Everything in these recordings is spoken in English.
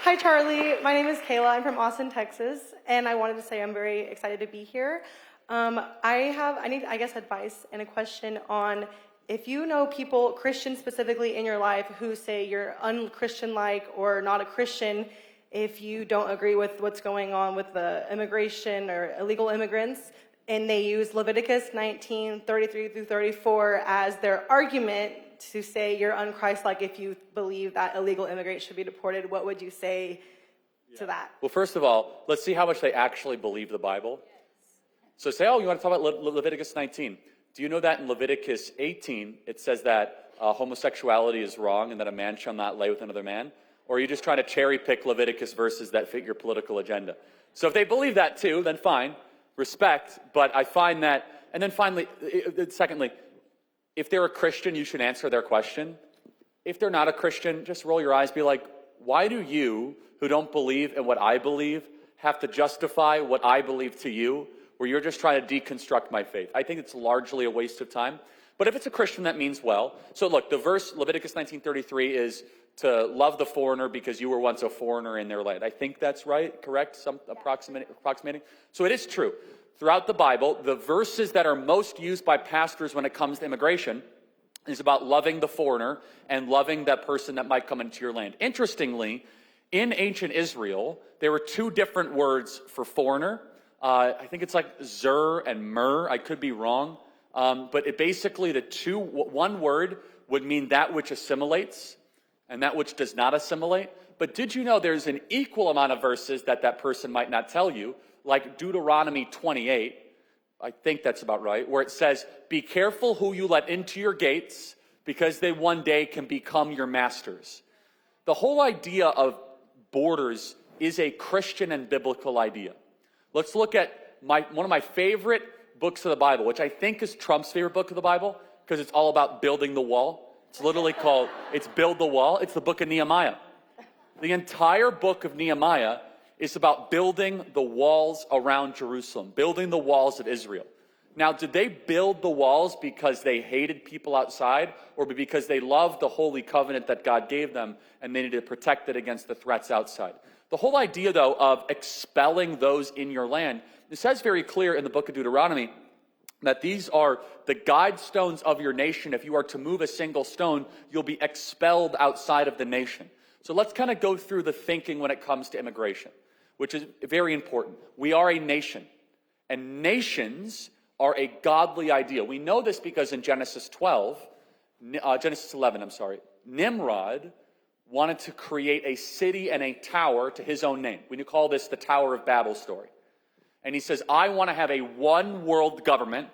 Hi, Charlie. My name is Kayla. I'm from Austin, Texas, and I wanted to say I'm very excited to be here. I need, I guess, advice and a question on if you know people, Christians specifically in your life, who say you're unchristian-like or not a Christian if you don't agree with what's going on with the immigration or illegal immigrants, and they use Leviticus 19:33 through 34 as their argument to say you're unchristlike if you believe that illegal immigrants should be deported. What would you say to that? Well, first of all, let's see how much they actually believe the Bible. So say, oh, you want to talk about Leviticus 19. Do you know that in Leviticus 18, it says that homosexuality is wrong and that a man shall not lay with another man? Or are you just trying to cherry pick Leviticus verses that fit your political agenda? So if they believe that too, then fine, respect. But I find that, and then finally, secondly, if they're a Christian, you should answer their question. If they're not a Christian, just roll your eyes, be like, why do you, who don't believe in what I believe, have to justify what I believe to you, where you're just trying to deconstruct my faith? I think it's largely a waste of time. But if it's a Christian, that means well. So look, the verse, Leviticus 19:33, is to love the foreigner because you were once a foreigner in their land. I think that's right, correct? Some approximating. So it is true. Throughout the Bible, the verses that are most used by pastors when it comes to immigration is about loving the foreigner and loving that person that might come into your land. Interestingly, in ancient Israel, there were two different words for foreigner. I think it's like zer and mer. I could be wrong. But it basically, one word would mean that which assimilates and that which does not assimilate. But did you know there's an equal amount of verses that person might not tell you, like Deuteronomy 28, I think that's about right, where it says, be careful who you let into your gates because they one day can become your masters. The whole idea of borders is a Christian and biblical idea. Let's look at one of my favorite books of the Bible, which I think is Trump's favorite book of the Bible, because it's all about building the wall. It's literally called, it's Build the Wall. It's the book of Nehemiah. The entire book of Nehemiah is about building the walls around Jerusalem, building the walls of Israel. Now, did they build the walls because they hated people outside, or because they loved the holy covenant that God gave them and they needed to protect it against the threats outside? The whole idea, though, of expelling those in your land, it says very clear in the book of Deuteronomy that these are the guide stones of your nation. If you are to move a single stone, you'll be expelled outside of the nation. So let's kind of go through the thinking when it comes to immigration, which is very important. We are a nation, and nations are a godly idea. We know this because in Genesis 11, Nimrod wanted to create a city and a tower to his own name. We call this the Tower of Babel story. And he says, I want to have a one world government,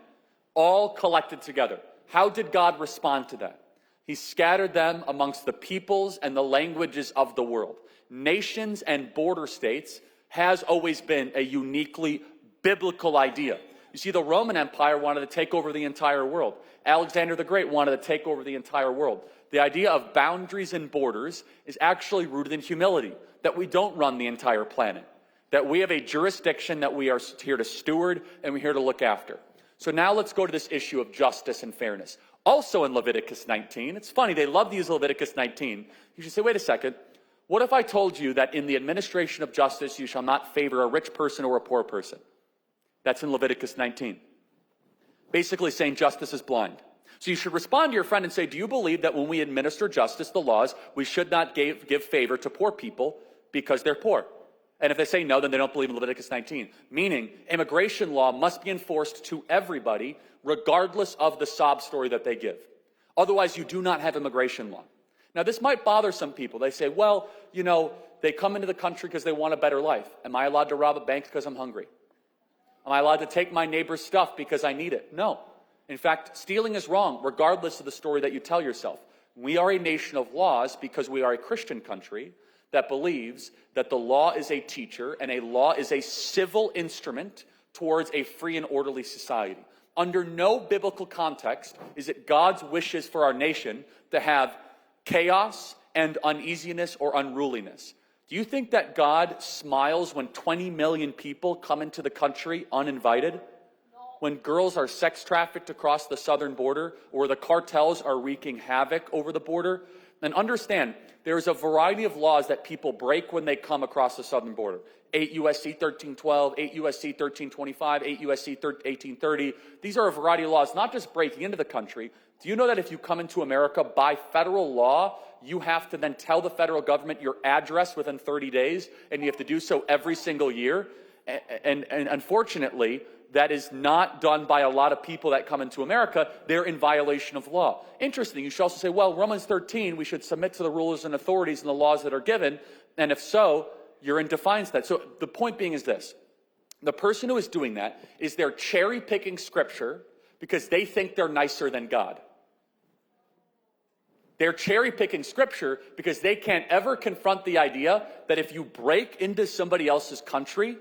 all collected together. How did God respond to that? He scattered them amongst the peoples and the languages of the world. Nations and border states has always been a uniquely biblical idea. You see, the Roman Empire wanted to take over the entire world. Alexander the Great wanted to take over the entire world. The idea of boundaries and borders is actually rooted in humility, that we don't run the entire planet, that we have a jurisdiction that we are here to steward and we're here to look after. So now let's go to this issue of justice and fairness. Also in Leviticus 19, it's funny, they love to use Leviticus 19. You should say, wait a second, what if I told you that in the administration of justice you shall not favor a rich person or a poor person? That's in Leviticus 19. Basically saying justice is blind. So you should respond to your friend and say, do you believe that when we administer justice, the laws, we should not give favor to poor people because they're poor? And if they say no, then they don't believe in Leviticus 19. Meaning, immigration law must be enforced to everybody, regardless of the sob story that they give. Otherwise, you do not have immigration law. Now, this might bother some people. They say, well, you know, they come into the country because they want a better life. Am I allowed to rob a bank because I'm hungry? Am I allowed to take my neighbor's stuff because I need it? No. In fact, stealing is wrong, regardless of the story that you tell yourself. We are a nation of laws because we are a Christian country that believes that the law is a teacher and a law is a civil instrument towards a free and orderly society. Under no biblical context is it God's wishes for our nation to have chaos and uneasiness or unruliness. Do you think that God smiles when 20 million people come into the country uninvited? When girls are sex trafficked across the southern border, or the cartels are wreaking havoc over the border? And understand, there's a variety of laws that people break when they come across the southern border. 8 U.S.C. 1312, 8 U.S.C. 1325, 8 U.S.C. 1830. These are a variety of laws, not just breaking into the country. Do you know that if you come into America by federal law, you have to then tell the federal government your address within 30 days, and you have to do so every single year? And unfortunately, that is not done by a lot of people that come into America. They're in violation of law. Interesting. You should also say, well, Romans 13, we should submit to the rulers and authorities and the laws that are given. And if so, you're in defiance of that. So the point being is this. The person who is doing that is they're cherry-picking Scripture because they think they're nicer than God. They're cherry-picking Scripture because they can't ever confront the idea that if you break into somebody else's country,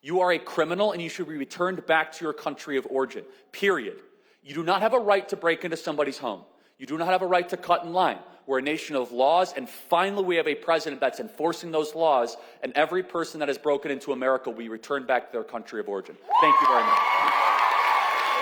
you are a criminal and you should be returned back to your country of origin, period. You do not have a right to break into somebody's home. You do not have a right to cut in line. We're a nation of laws, and finally we have a president that's enforcing those laws, and every person that has broken into America will be returned back to their country of origin. Thank you very much.